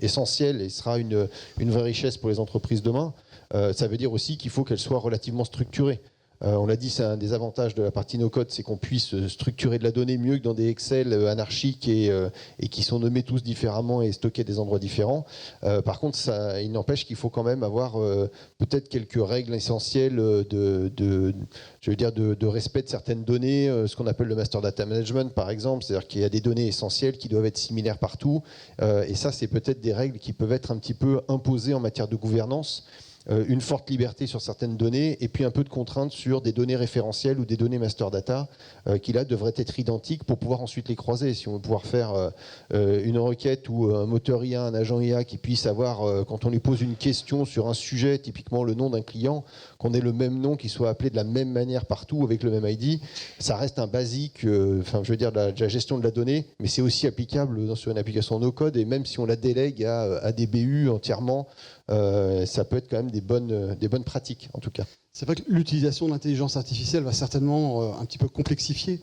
essentielle et sera une vraie richesse pour les entreprises demain. Ça veut dire aussi qu'il faut qu'elle soit relativement structurée. On l'a dit, c'est un des avantages de la partie no-code, c'est qu'on puisse structurer de la donnée mieux que dans des Excel anarchiques et qui sont nommés tous différemment et stockés à des endroits différents. Par contre, il n'empêche qu'il faut quand même avoir peut-être quelques règles essentielles de respect de certaines données, ce qu'on appelle le master data management par exemple, c'est-à-dire qu'il y a des données essentielles qui doivent être similaires partout, et ça c'est peut-être des règles qui peuvent être un petit peu imposées en matière de gouvernance. une forte liberté sur certaines données et puis un peu de contraintes sur des données référentielles ou des données master data qui là devraient être identiques pour pouvoir ensuite les croiser. Si on veut pouvoir faire une requête ou un moteur IA, un agent IA qui puisse avoir, quand on lui pose une question sur un sujet, typiquement le nom d'un client, qu'on ait le même nom qui soit appelé de la même manière partout avec le même ID, ça reste un basique, je veux dire, de la gestion de la donnée, mais c'est aussi applicable sur une application no-code et même si on la délègue à des BU entièrement, ça peut être quand même des bonnes pratiques en tout cas. C'est vrai que l'utilisation de l'intelligence artificielle va certainement un petit peu complexifier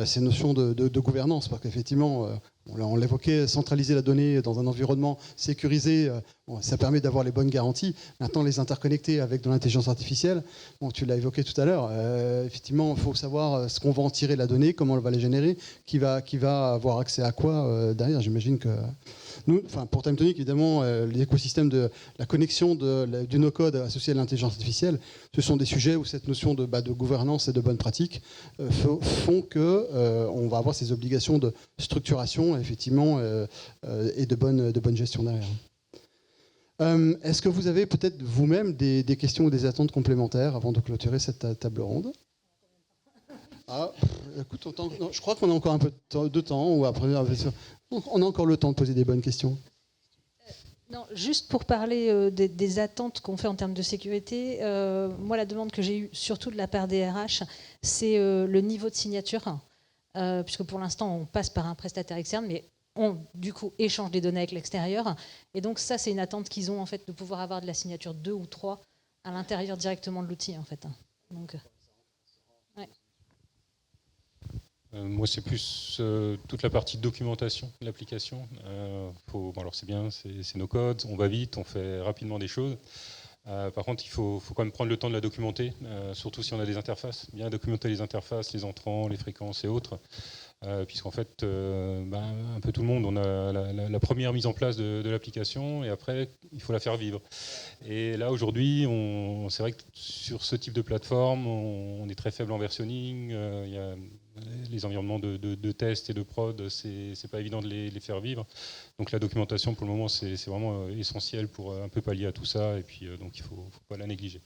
ces notions de gouvernance, parce qu'effectivement, on l'évoquait, centraliser la donnée dans un environnement sécurisé, ça permet d'avoir les bonnes garanties. Maintenant, les interconnecter avec de l'intelligence artificielle, tu l'as évoqué tout à l'heure, effectivement, il faut savoir ce qu'on va en tirer la donnée, comment on va les générer, qui va avoir accès à quoi derrière. J'imagine que nous, pour TimeTonic, évidemment, l'écosystème de la connexion du no-code associé à l'intelligence artificielle, ce sont des sujets où cette notion de gouvernance et de bonnes pratiques font qu'on va avoir ces obligations de structuration, effectivement, et de bonne gestion derrière. Est-ce que vous avez peut-être vous-même des questions ou des attentes complémentaires avant de clôturer cette table ronde ? Écoute, non, je crois qu'on a encore un peu de temps, ou après, on a encore le temps de poser des bonnes questions. Non, juste pour parler des attentes qu'on fait en termes de sécurité, moi la demande que j'ai eue, surtout de la part des RH, c'est le niveau de signature, puisque pour l'instant on passe par un prestataire externe, mais on du coup échange des données avec l'extérieur, et donc ça c'est une attente qu'ils ont en fait de pouvoir avoir de la signature 2 ou 3 à l'intérieur directement de l'outil en fait. Donc, ouais. Moi, c'est plus toute la partie documentation de l'application. Alors c'est bien, c'est nos codes, on va vite, on fait rapidement des choses. Par contre, il faut quand même prendre le temps de la documenter, surtout si on a des interfaces. Bien documenter les interfaces, les entrants, les fréquences et autres. Puisqu'en fait, un peu tout le monde, on a la première mise en place de l'application et après, il faut la faire vivre. Et là, aujourd'hui, c'est vrai que sur ce type de plateforme, on est très faible en versionning. Il y a les environnements de test et de prod, c'est pas évident de les faire vivre. Donc la documentation, pour le moment, c'est vraiment essentiel pour un peu pallier à tout ça. Et puis, donc, il ne faut pas la négliger.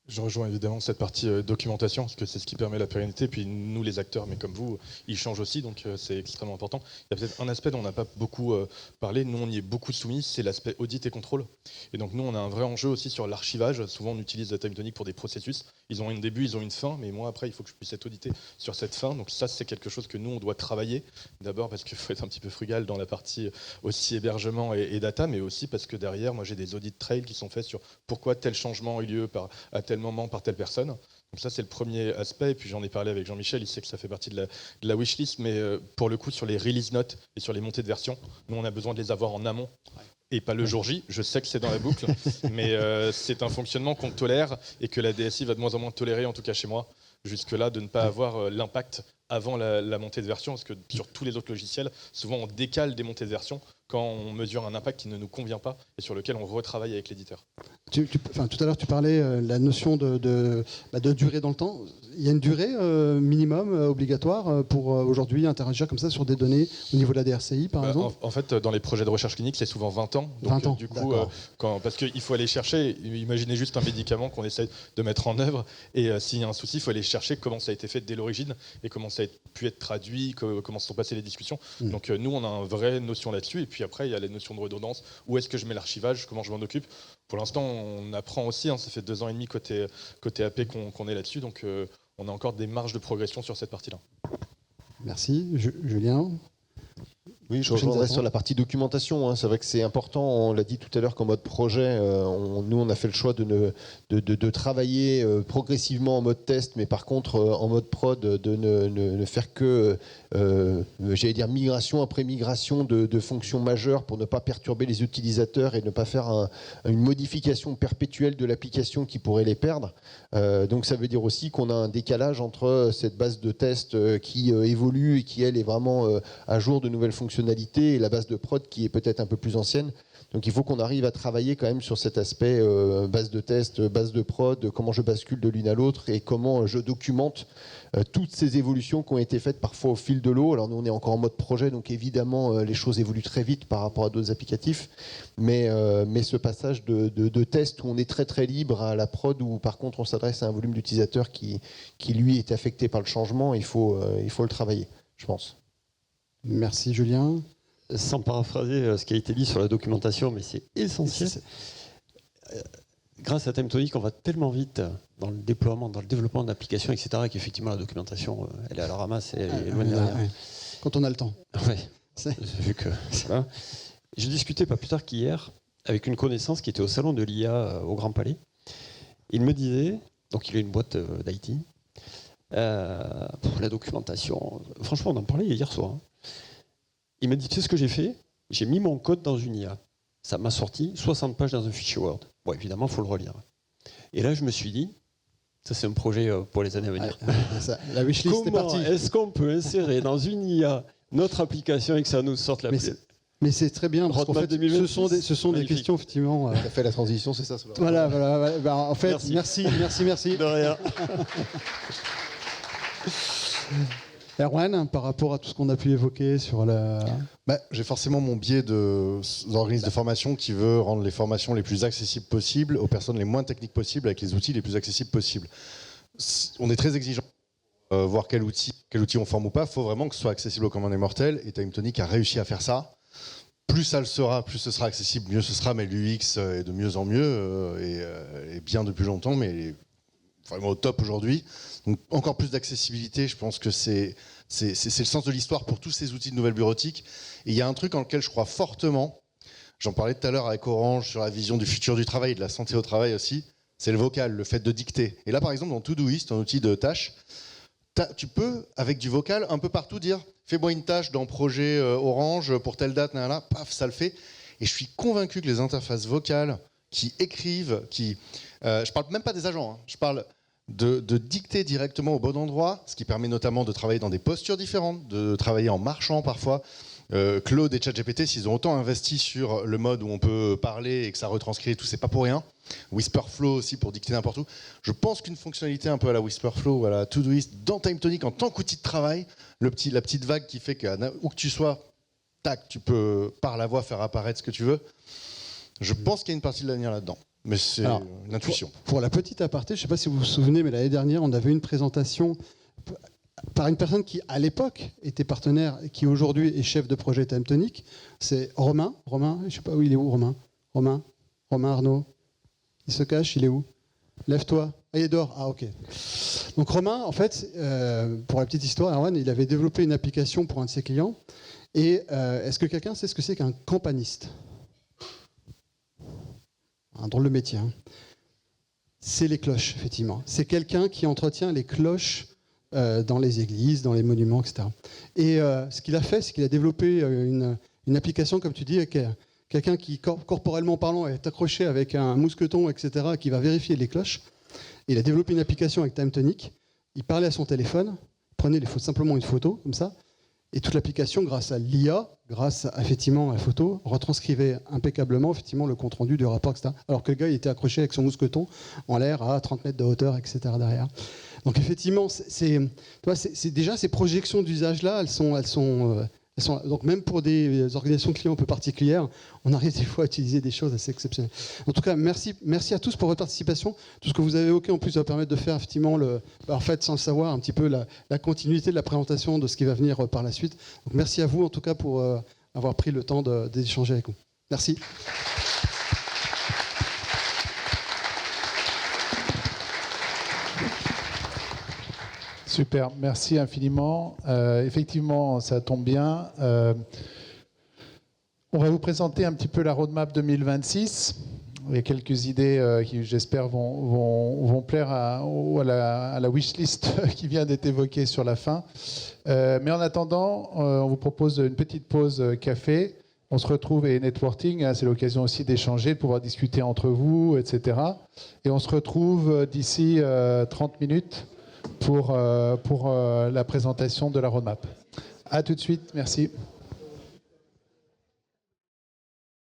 Je rejoins évidemment cette partie documentation, parce que c'est ce qui permet la pérennité. Puis nous, les acteurs, mais comme vous, ils changent aussi, donc c'est extrêmement important. Il y a peut-être un aspect dont on n'a pas beaucoup parlé, nous on y est beaucoup soumis, c'est l'aspect audit et contrôle. Et donc nous, on a un vrai enjeu aussi sur l'archivage. Souvent, on utilise TimeTonic pour des processus. Ils ont un début, ils ont une fin, mais moi, après, il faut que je puisse être audité sur cette fin. Donc ça, c'est quelque chose que nous, on doit travailler. D'abord parce qu'il faut être un petit peu frugal dans la partie aussi hébergement et data, mais aussi parce que derrière, moi, j'ai des audits trail qui sont faits sur pourquoi tel changement a eu lieu à tel moment par telle personne. Donc ça, c'est le premier aspect. Et puis j'en ai parlé avec Jean-Michel, il sait que ça fait partie de la wishlist, mais pour le coup, sur les release notes et sur les montées de version, nous, on a besoin de les avoir en amont. Et pas le jour J, je sais que c'est dans la boucle, mais c'est un fonctionnement qu'on tolère et que la DSI va de moins en moins tolérer, en tout cas chez moi, jusque-là, de ne pas avoir l'impact avant la montée de version, parce que sur tous les autres logiciels, souvent on décale des montées de version quand on mesure un impact qui ne nous convient pas et sur lequel on retravaille avec l'éditeur. Tout à l'heure, tu parlais la notion de durée dans le temps. Il y a une durée minimum obligatoire pour aujourd'hui interagir comme ça sur des données au niveau de la DRCI, par exemple. En fait, dans les projets de recherche clinique, c'est souvent 20 ans. Donc, 20 ans, du coup, parce qu'il faut aller chercher, imaginez juste un médicament qu'on essaie de mettre en œuvre, et s'il y a un souci, il faut aller chercher comment ça a été fait dès l'origine et comment ça a pu être traduit, comment se sont passées les discussions. Donc nous, on a une vraie notion là-dessus, et puis après, il y a la notion de redondance. Où est-ce que je mets l'archivage? Comment je m'en occupe? Pour l'instant, on apprend aussi, ça fait 2 ans et demi côté AP qu'on est là-dessus, donc on a encore des marges de progression sur cette partie-là. Merci. Julien? Oui, je rejoindrai sur la partie documentation. C'est vrai que c'est important, on l'a dit tout à l'heure qu'en mode projet, nous on a fait le choix de travailler progressivement en mode test, mais par contre en mode prod, de ne faire que, j'allais dire, migration après migration de fonctions majeures pour ne pas perturber les utilisateurs et ne pas faire une modification perpétuelle de l'application qui pourrait les perdre. Donc ça veut dire aussi qu'on a un décalage entre cette base de test qui évolue et qui, elle, est vraiment à jour de nouvelles fonctionnalités fonctionnalités et la base de prod qui est peut-être un peu plus ancienne. Donc il faut qu'on arrive à travailler quand même sur cet aspect base de test, base de prod, comment je bascule de l'une à l'autre et comment je documente toutes ces évolutions qui ont été faites parfois au fil de l'eau. Alors nous on est encore en mode projet, donc évidemment les choses évoluent très vite par rapport à d'autres applicatifs, mais ce passage de test où on est très très libre à la prod, où par contre on s'adresse à un volume d'utilisateurs qui lui est affecté par le changement, il faut le travailler, je pense. Merci Julien. Sans paraphraser ce qui a été dit sur la documentation, mais c'est essentiel. Grâce à Timetonik, on va tellement vite dans le déploiement, dans le développement d'applications, etc., qu'effectivement la documentation, elle est à la ramasse et elle est loin derrière. Ouais. Quand on a le temps. Ouais. Vu que, voilà. Je discutais pas plus tard qu'hier avec une connaissance qui était au salon de l'IA au Grand Palais. Il me disait, donc il a une boîte d'IT, pour la documentation. Franchement, on en parlait hier soir. Il m'a dit, tu sais ce que j'ai fait? J'ai mis mon code dans une IA. Ça m'a sorti 60 pages dans un fichier Word. Bon, évidemment, il faut le relire. Et là, je me suis dit, ça c'est un projet pour les années à venir. La wishlist est partie. Comment est-ce qu'on peut insérer dans une IA notre application et que ça nous sorte la plus? Mais c'est très bien, parce qu'en fait, ce sont des questions, effectivement... Ça fait la transition, c'est ça? Voilà. Bah, en fait, merci. De rien. Erwan, par rapport à tout ce qu'on a pu évoquer sur la... J'ai forcément mon biais d'organisme de formation qui veut rendre les formations les plus accessibles possibles aux personnes les moins techniques possibles avec les outils les plus accessibles possibles. On est très exigeant voir quel outil on forme ou pas. Il faut vraiment que ce soit accessible au commun des mortels et Timetonik a réussi à faire ça. Plus ça le sera, plus ce sera accessible, mieux ce sera, mais l'UX est de mieux en mieux et bien depuis longtemps, mais il est vraiment au top aujourd'hui. Donc encore plus d'accessibilité, je pense que c'est le sens de l'histoire pour tous ces outils de nouvelle bureautique. Et il y a un truc en lequel je crois fortement, j'en parlais tout à l'heure avec Orange sur la vision du futur du travail et de la santé au travail aussi, c'est le vocal, le fait de dicter. Et là par exemple dans Todoist, un outil de tâches, tu peux avec du vocal un peu partout dire fais-moi une tâche dans projet Orange pour telle date, là, paf, ça le fait. Et je suis convaincu que les interfaces vocales qui écrivent, je parle même pas des agents, je parle de dicter directement au bon endroit, ce qui permet notamment de travailler dans des postures différentes, de travailler en marchant parfois. Claude et ChatGPT, s'ils ont autant investi sur le mode où on peut parler et que ça retranscrit et tout, c'est pas pour rien. Whisperflow aussi pour dicter n'importe où. Je pense qu'une fonctionnalité un peu à la Whisperflow, à la Todoist, dans Timetonik en tant qu'outil de travail, la petite vague qui fait que où que tu sois, tac, tu peux par la voix faire apparaître ce que tu veux. Je pense qu'il y a une partie de l'avenir là-dedans. Mais c'est une intuition. Pour la petite aparté, je ne sais pas si vous vous souvenez, mais l'année dernière, on avait une présentation par une personne qui, à l'époque, était partenaire et qui aujourd'hui est chef de projet Timetonik. C'est Romain. Romain, je ne sais pas où il est où, Romain Arnaud. Il se cache, il est où? Lève-toi. Ah, il est dehors. Ah, ok. Donc Romain, en fait, pour la petite histoire, Erwan, il avait développé une application pour un de ses clients. Et est-ce que quelqu'un sait ce que c'est qu'un campaniste? Un drôle de métier. C'est les cloches, effectivement. C'est quelqu'un qui entretient les cloches dans les églises, dans les monuments, etc. Et ce qu'il a fait, c'est qu'il a développé une application, comme tu dis, avec quelqu'un qui, corporellement parlant, est accroché avec un mousqueton, etc., qui va vérifier les cloches. Et il a développé une application avec Timetonik. Il parlait à son téléphone, prenait simplement une photo, comme ça, et toute l'application, grâce à l'IA, grâce à, effectivement à la photo, retranscrivait impeccablement effectivement, le compte-rendu du rapport, etc. Alors que le gars il était accroché avec son mousqueton en l'air à 30 mètres de hauteur, etc. derrière. Donc effectivement, c'est déjà ces projections d'usage-là, elles sont donc même pour des organisations clients un peu particulières, on arrive des fois à utiliser des choses assez exceptionnelles. En tout cas, merci à tous pour votre participation. Tout ce que vous avez évoqué en plus va permettre de faire effectivement, en fait, sans le savoir, un petit peu la continuité de la présentation de ce qui va venir par la suite. Donc merci à vous en tout cas pour avoir pris le temps d'échanger avec nous. Merci. Super, merci infiniment. Effectivement, ça tombe bien. On va vous présenter un petit peu la roadmap 2026. Il y a quelques idées qui, j'espère, vont plaire à la wishlist qui vient d'être évoquée sur la fin. Mais en attendant, on vous propose une petite pause café. On se retrouve et networking, c'est l'occasion aussi d'échanger, de pouvoir discuter entre vous, etc. Et on se retrouve d'ici 30 minutes pour la présentation de la roadmap. À tout de suite, merci.